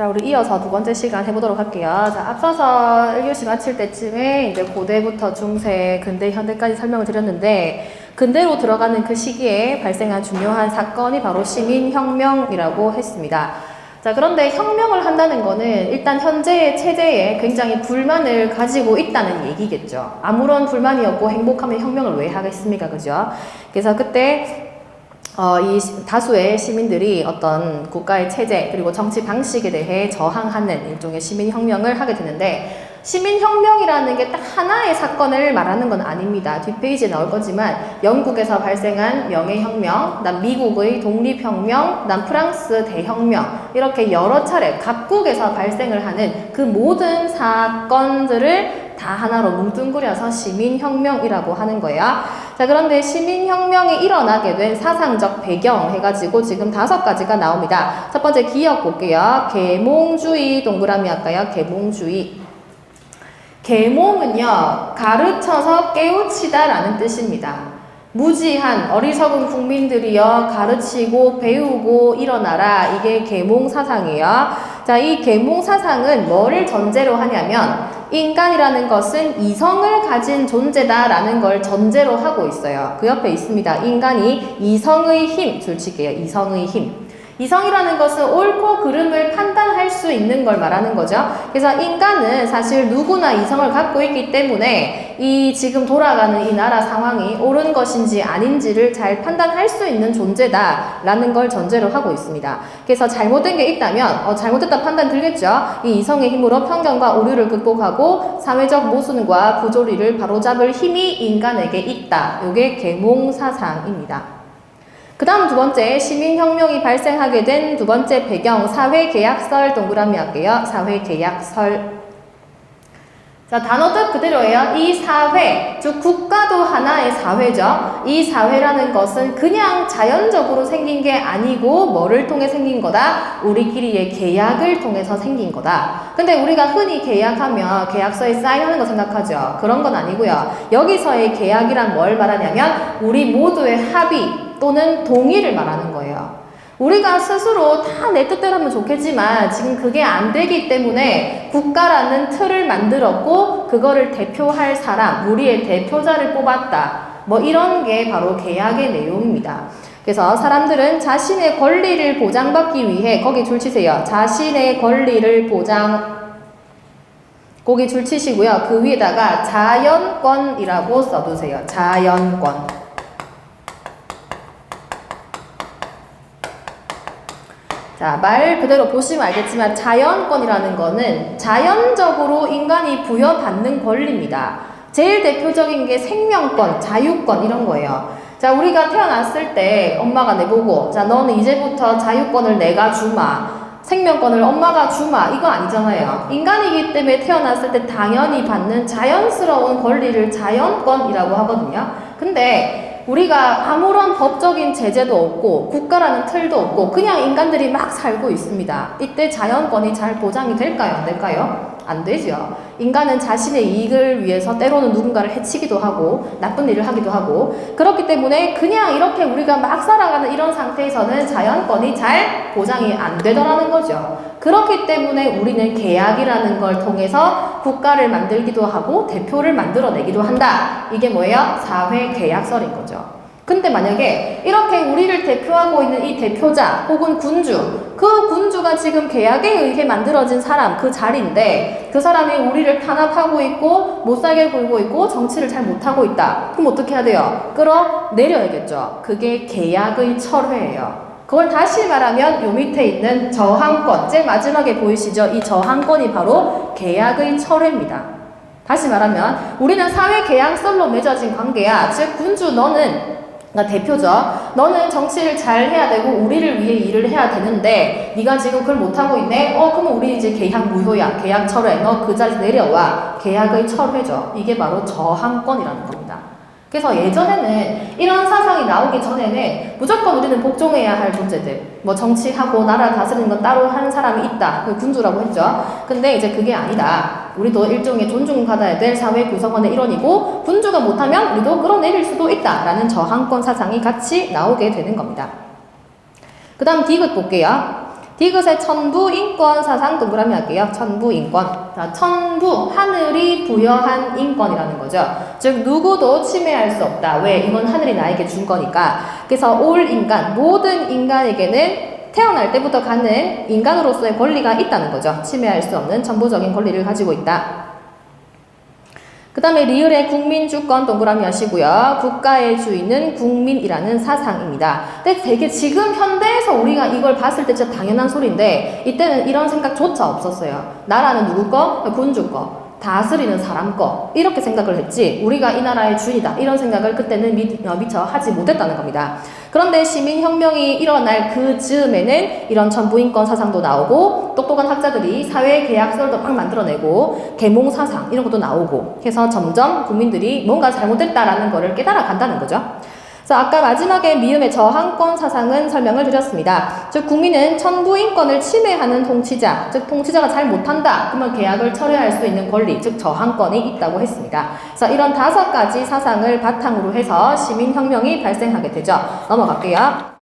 자, 우리 이어서 두 번째 시간 해보도록 할게요. 자, 앞서서 1교시 마칠 때쯤에 이제 고대부터 중세, 근대, 현대까지 설명을 드렸는데, 근대로 들어가는 그 시기에 발생한 중요한 사건이 바로 시민혁명이라고 했습니다. 자, 그런데 혁명을 한다는 거는 일단 현재의 체제에 굉장히 불만을 가지고 있다는 얘기겠죠. 아무런 불만이 없고 행복하면 혁명을 왜 하겠습니까? 그죠? 그래서 그때 이 다수의 시민들이 어떤 국가의 체제 그리고 정치 방식에 대해 저항하는 일종의 시민혁명을 하게 되는데, 시민혁명이라는 게 딱 하나의 사건을 말하는 건 아닙니다. 뒷페이지에 나올 거지만 영국에서 발생한 명예혁명, 그다음 미국의 독립혁명, 그다음 프랑스 대혁명, 이렇게 여러 차례 각국에서 발생을 하는 그 모든 사건들을 다 하나로 뭉뚱그려서 시민혁명이라고 하는 거예요. 자, 그런데 시민혁명이 일어나게 된 사상적 배경 해가지고 지금 5가지가 나옵니다. 첫 번째 기억 볼게요. 계몽주의 동그라미 할까요? 계몽주의. 계몽은요, 가르쳐서 깨우치다 라는 뜻입니다. 무지한 어리석은 국민들이여 가르치고 배우고 일어나라. 이게 계몽 사상이에요. 자, 이 계몽 사상은 뭐를 전제로 하냐면 인간이라는 것은 이성을 가진 존재다라는 걸 전제로 하고 있어요. 그 옆에 있습니다. 인간이 이성의 힘, 줄칠게요. 이성의 힘. 이성이라는 것은 옳고 그름을 판단할 수 있는 걸 말하는 거죠. 그래서 인간은 사실 누구나 이성을 갖고 있기 때문에 이 지금 돌아가는 이 나라 상황이 옳은 것인지 아닌지를 잘 판단할 수 있는 존재다라는 걸 전제로 하고 있습니다. 그래서 잘못된 게 있다면 잘못됐다 판단 들겠죠. 이 이성의 힘으로 편견과 오류를 극복하고 사회적 모순과 부조리를 바로잡을 힘이 인간에게 있다. 이게 계몽 사상입니다. 그 다음 두 번째, 시민혁명이 발생하게 된 두 번째 배경, 사회계약설 동그라미 할게요. 사회계약설. 자, 단어 뜻 그대로예요. 이 사회, 즉 국가도 하나의 사회죠. 이 사회라는 것은 그냥 자연적으로 생긴 게 아니고 뭐를 통해 생긴 거다? 우리끼리의 계약을 통해서 생긴 거다. 근데 우리가 흔히 계약하면 계약서에 사인하는 거 생각하죠. 그런 건 아니고요. 여기서의 계약이란 뭘 말하냐면 우리 모두의 합의 또는 동의를 말하는 거예요. 우리가 스스로 다 내 뜻대로 하면 좋겠지만 지금 그게 안 되기 때문에 국가라는 틀을 만들었고 그거를 대표할 사람, 우리의 대표자를 뽑았다. 뭐 이런 게 바로 계약의 내용입니다. 그래서 사람들은 자신의 권리를 보장받기 위해, 거기 줄치세요. 자신의 권리를 거기 줄치시고요. 그 위에다가 자연권이라고 써두세요. 자연권. 자, 말 그대로 보시면 알겠지만 자연권이라는 거는 자연적으로 인간이 부여받는 권리입니다. 제일 대표적인 게 생명권, 자유권 이런 거예요. 자, 우리가 태어났을 때 엄마가 내보고 자, 너는 이제부터 자유권을 내가 주마. 생명권을 엄마가 주마. 이거 아니잖아요. 인간이기 때문에 태어났을 때 당연히 받는 자연스러운 권리를 자연권이라고 하거든요. 근데 우리가 아무런 법적인 제재도 없고 국가라는 틀도 없고 그냥 인간들이 막 살고 있습니다. 이때 자연권이 잘 보장이 될까요? 안 될까요? 안 되죠. 인간은 자신의 이익을 위해서 때로는 누군가를 해치기도 하고 나쁜 일을 하기도 하고 그렇기 때문에 그냥 이렇게 우리가 막 살아가는 이런 상태에서는 자연권이 잘 보장이 안 되더라는 거죠. 그렇기 때문에 우리는 계약이라는 걸 통해서 국가를 만들기도 하고 대표를 만들어내기도 한다. 이게 뭐예요? 사회계약설인 거죠. 근데 만약에 이렇게 우리를 대표하고 있는 이 대표자 혹은 군주, 그 군주가 지금 계약에 의해 만들어진 사람, 그 자리인데 그 사람이 우리를 탄압하고 있고 못살게 굴고 있고 정치를 잘 못하고 있다. 그럼 어떻게 해야 돼요? 끌어내려야겠죠. 그게 계약의 철회예요. 그걸 다시 말하면 요 밑에 있는 저항권, 제일 마지막에 보이시죠? 이 저항권이 바로 계약의 철회입니다. 다시 말하면 우리는 사회계약설로 맺어진 관계야. 즉 군주 너는 대표죠. 너는 정치를 잘 해야 되고 우리를 위해 일을 해야 되는데 네가 지금 그걸 못하고 있네? 그러면 우리 이제 계약 무효야. 계약 철회. 너 그 자리에서 내려와. 계약의 철회죠. 이게 바로 저항권이라는 겁니다. 그래서 예전에는 이런 사상이 나오기 전에는 무조건 우리는 복종해야 할 존재들, 뭐 정치하고 나라 다스리는 건 따로 하는 사람이 있다. 그 군주라고 했죠. 근데 이제 그게 아니다. 우리도 일종의 존중받아야 될 사회 구성원의 일원이고 군주가 못하면 우리도 끌어내릴 수도 있다. 라는 저항권 사상이 같이 나오게 되는 겁니다. 그 다음 디귿 볼게요. 디귿의 천부 인권 사상 동그라미 할게요. 천부 인권. 자, 천부, 하늘이 부여한 인권이라는 거죠. 즉 누구도 침해할 수 없다. 왜? 이건 하늘이 나에게 준 거니까. 그래서 올 인간, 모든 인간에게는 태어날 때부터 갖는 인간으로서의 권리가 있다는 거죠. 침해할 수 없는 천부적인 권리를 가지고 있다. 그 다음에 리을의 국민주권 동그라미 하시고요. 국가의 주인은 국민이라는 사상입니다. 근데 되게 지금 현대에서 우리가 이걸 봤을 때 진짜 당연한 소리인데 이때는 이런 생각조차 없었어요. 나라는 누구 거? 군주 거. 다스리는 사람 거. 이렇게 생각을 했지 우리가 이 나라의 주인이다. 이런 생각을 그때는 미처 하지 못했다는 겁니다. 그런데 시민혁명이 일어날 그 즈음에는 이런 천부인권 사상도 나오고 똑똑한 학자들이 사회계약서도 막 만들어내고 계몽사상 이런 것도 나오고 해서 점점 국민들이 뭔가 잘못됐다라는 거를 깨달아 간다는 거죠. 그래서 아까 마지막에 미음의 저항권 사상은 설명을 드렸습니다. 즉 국민은 천부인권을 침해하는 통치자, 즉 통치자가 잘 못한다 그러면 계약을 철회할 수 있는 권리, 즉 저항권이 있다고 했습니다. 그래서 이런 5가지 사상을 바탕으로 해서 시민혁명이 발생하게 되죠. 넘어갈게요.